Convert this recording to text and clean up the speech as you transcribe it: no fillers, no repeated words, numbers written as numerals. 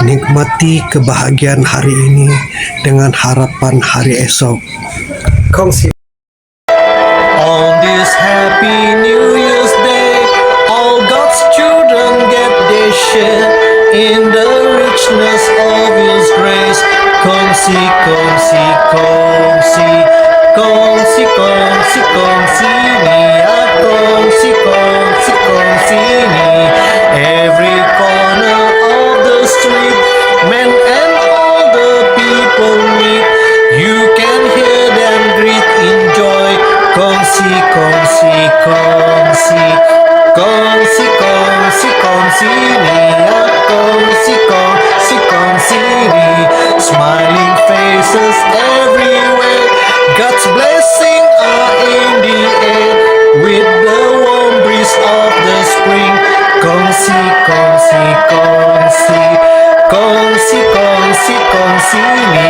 Nikmati kebahagiaan hari ini dengan harapan hari esok. Kongsi. On this happy New Year's Day, all God's children get their share in the richness of His grace. Kongsi, kongsi, kongsi, kongsi, kongsi, kongsi ni, kongsi, kongsi, kongsi ni. Every corner of the street, men and all the people meet. You can hear them greet in joy. Kongsi, kongsi, kongsi, kongsi, kongsi, kongsi ni, kongsi, kongsi, kongsi ni. Smiling faces everywhere, God's blessing are in the air. With the warm breeze of the spring, kongsi, kongsi, kongsi, kongsi, kongsi, kongsi ni.